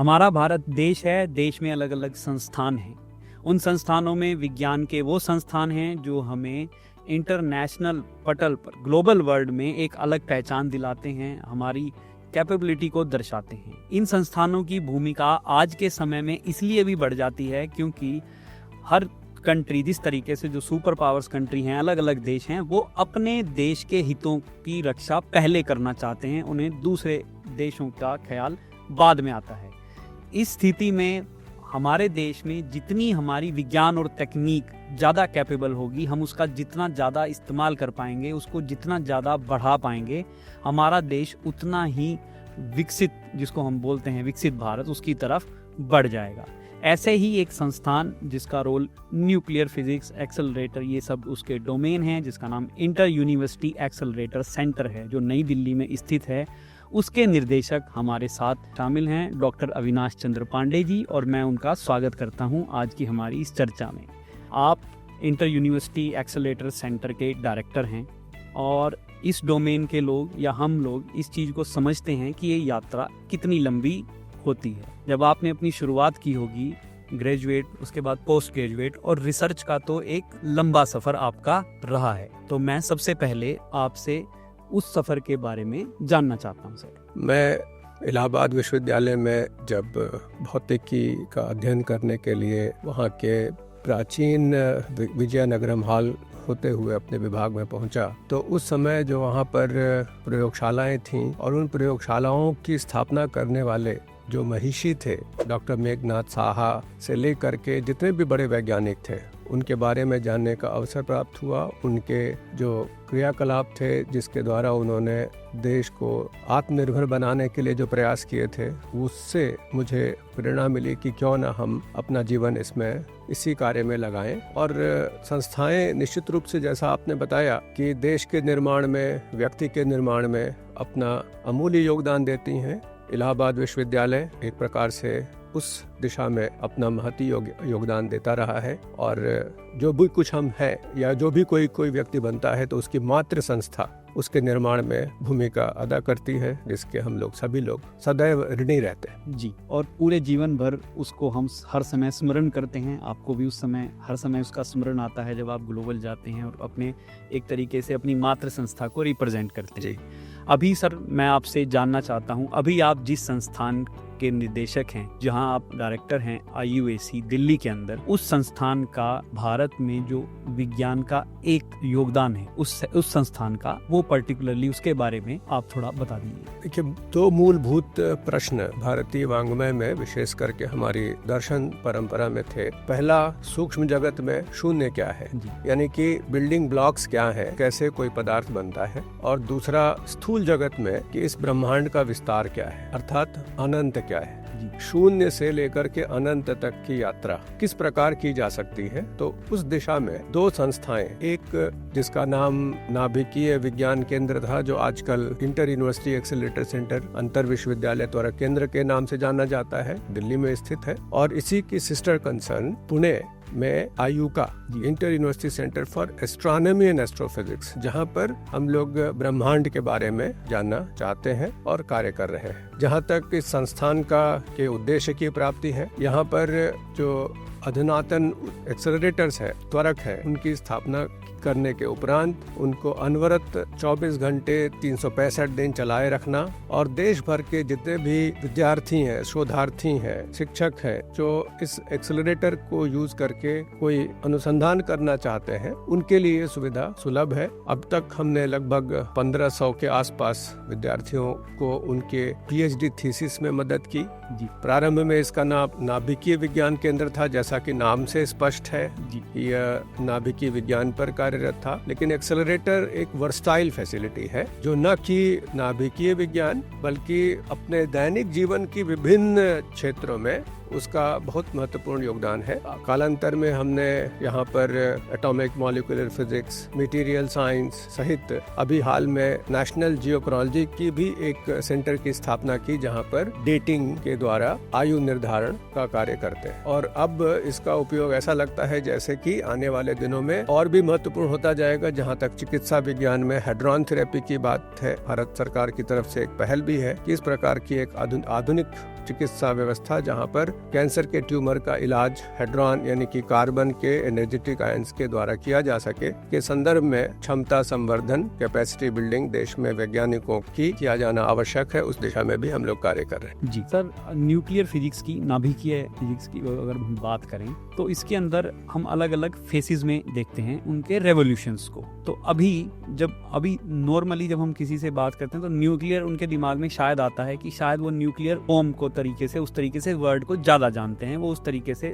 हमारा भारत देश है, देश में अलग अलग संस्थान हैं। उन संस्थानों में विज्ञान के वो संस्थान हैं जो हमें इंटरनेशनल पटल पर, ग्लोबल वर्ल्ड में एक अलग पहचान दिलाते हैं, हमारी कैपेबिलिटी को दर्शाते हैं। इन संस्थानों की भूमिका आज के समय में इसलिए भी बढ़ जाती है क्योंकि हर कंट्री, जिस तरीके से जो सुपर पावर्स कंट्री हैं, अलग अलग देश हैं, वो अपने देश के हितों की रक्षा पहले करना चाहते हैं, उन्हें दूसरे देशों का ख्याल बाद में आता है। इस स्थिति में हमारे देश में जितनी हमारी विज्ञान और तकनीक ज़्यादा कैपेबल होगी, हम उसका जितना ज़्यादा इस्तेमाल कर पाएंगे, उसको जितना ज़्यादा बढ़ा पाएंगे, हमारा देश उतना ही विकसित, जिसको हम बोलते हैं विकसित भारत, उसकी तरफ बढ़ जाएगा। ऐसे ही एक संस्थान जिसका रोल न्यूक्लियर फिजिक्स एक्सेलरेटर, ये सब उसके डोमेन हैं, जिसका नाम इंटर यूनिवर्सिटी एक्सेलरेटर सेंटर है, जो नई दिल्ली में स्थित है, उसके निर्देशक हमारे साथ शामिल हैं डॉक्टर अविनाश चंद्र पांडे जी, और मैं उनका स्वागत करता हूं आज की हमारी इस चर्चा में। आप इंटर यूनिवर्सिटी एक्सेलरेटर सेंटर के डायरेक्टर हैं और इस डोमेन के लोग या हम लोग इस चीज़ को समझते हैं कि ये यात्रा कितनी लंबी होती है। जब आपने अपनी शुरुआत की होगी ग्रेजुएट, उसके बाद पोस्ट ग्रेजुएट और रिसर्च का, तो एक लंबा सफ़र आपका रहा है। तो मैं सबसे पहले आपसे उस सफ़र के बारे में जानना चाहता हूँ सर। मैं इलाहाबाद विश्वविद्यालय में जब भौतिकी का अध्ययन करने के लिए वहाँ के प्राचीन विजयनगरम हॉल होते हुए अपने विभाग में पहुंचा, तो उस समय जो वहाँ पर प्रयोगशालाएं थीं और उन प्रयोगशालाओं की स्थापना करने वाले जो महिषी थे, डॉक्टर मेघनाथ साहा से लेकर के जितने भी बड़े वैज्ञानिक थे, उनके बारे में जानने का अवसर प्राप्त हुआ। उनके जो क्रियाकलाप थे, जिसके द्वारा उन्होंने देश को आत्मनिर्भर बनाने के लिए जो प्रयास किए थे, उससे मुझे प्रेरणा मिली कि क्यों ना हम अपना जीवन इसमें इसी कार्य में लगाएं। और संस्थाएं निश्चित रूप से, जैसा आपने बताया, कि देश के निर्माण में, व्यक्ति के निर्माण में अपना अमूल्य योगदान देती हैं। इलाहाबाद विश्वविद्यालय एक प्रकार से उस दिशा में अपना महती योगदान देता रहा है, और जो भी कुछ हम हैं या जो भी कोई व्यक्ति बनता है, तो उसकी मातृ संस्था उसके निर्माण में भूमिका अदा करती है, जिसके हम लोग सभी लोग सदैव ऋणी रहते हैं जी। और पूरे जीवन भर उसको हम हर समय स्मरण करते हैं। आपको भी उस समय, हर समय उसका स्मरण आता है जब आप ग्लोबल जाते हैं और अपने एक तरीके से अपनी मातृ संस्था को रिप्रेजेंट करते हैं। अभी सर मैं आपसे जानना चाहता हूँ, अभी आप जिस संस्थान के निर्देशक हैं, जहां आप डायरेक्टर हैं IUAC दिल्ली के अंदर, उस संस्थान का भारत में जो विज्ञान का एक योगदान है, उस संस्थान का, वो पर्टिकुलरली उसके बारे में आप थोड़ा बता दीजिए। देखिए, दो मूलभूत प्रश्न भारतीय वाङ्मय में, विशेष करके हमारी दर्शन परंपरा में थे। पहला, सूक्ष्म जगत में शून्य क्या है, यानी कि बिल्डिंग ब्लॉक्स क्या है, कैसे कोई पदार्थ बनता है, और दूसरा स्थूल जगत में कि इस ब्रह्मांड का विस्तार क्या है, अर्थात अनंत क्या है। शून्य से लेकर के अनंत तक की यात्रा किस प्रकार की जा सकती है। तो उस दिशा में दो संस्थाएं, एक जिसका नाम नाभिकीय विज्ञान केंद्र था, जो आजकल इंटर यूनिवर्सिटी एक्सेलरेटर सेंटर, अंतर विश्वविद्यालय त्वरक केंद्र के नाम से जाना जाता है, दिल्ली में स्थित है, और इसी की सिस्टर कंसर्न पुणे में IUCA, inter university centre for astronomy and astrophysics, जहां पर हम लोग ब्रह्मांड के बारे में जानना चाहते हैं और कार्य कर रहे हैं। जहां तक इस संस्थान के उद्देश्य की प्राप्ति है, यहाँ पर जो अधुनातन एक्सेलरेटर्स है, त्वरक है, उनकी स्थापना करने के उपरांत उनको अनवरत 24 घंटे 365 दिन चलाए रखना, और देश भर के जितने भी विद्यार्थी हैं, शोधार्थी हैं, शिक्षक हैं, जो इस एक्सेलरेटर को यूज करके कोई अनुसंधान करना चाहते हैं, उनके लिए ये सुविधा सुलभ है। अब तक हमने लगभग 1500 के आसपास विद्यार्थियों को उनके PhD थीसिस में मदद की। प्रारंभ में इसका नाम नाभिकीय विज्ञान केंद्र था, जैसा कि नाम से स्पष्ट है, यह नाभिकीय विज्ञान पर कार्यरत था। लेकिन एक्सेलरेटर एक वर्सटाइल फैसिलिटी है, जो न कि नाभिकीय विज्ञान बल्कि अपने दैनिक जीवन की विभिन्न क्षेत्रों में उसका बहुत महत्वपूर्ण योगदान है। कालांतर में हमने यहाँ पर atomic molecular physics, material science सहित अभी हाल में नेशनल जियोक्रोनोलॉजी की भी एक सेंटर की स्थापना की, जहाँ पर डेटिंग के द्वारा आयु निर्धारण का कार्य करते हैं। और अब इसका उपयोग ऐसा लगता है जैसे कि आने वाले दिनों में और भी महत्वपूर्ण होता जाएगा। जहाँ तक चिकित्सा विज्ञान में हेड्रॉन थेरेपी की बात है, भारत सरकार की तरफ से एक पहल भी है कि इस प्रकार की एक आधुनिक चिकित्सा व्यवस्था जहां पर कैंसर के ट्यूमर का इलाज हेड्रॉन यानी कि कार्बन के एनर्जेटिक आयंस के द्वारा किया जा सके के संदर्भ में क्षमता संवर्धन, कैपेसिटी बिल्डिंग देश में वैज्ञानिकों की किया जाना आवश्यक है। उस दिशा में भी हम लोग कार्य कर रहे हैं। जी सर, न्यूक्लियर फिजिक्स की, नाभिकीय फिजिक्स की अगर हम बात करें तो इसके अंदर हम अलग अलग फेसेस में देखते हैं उनके रेवोल्यूशंस को। तो अभी नॉर्मली जब हम किसी से बात करते हैं तो न्यूक्लियर उनके दिमाग में शायद आता है कि शायद वो न्यूक्लियर बॉम्ब को उस तरीके से वर्ड को ज्यादा जानते हैं, वो उस तरीके से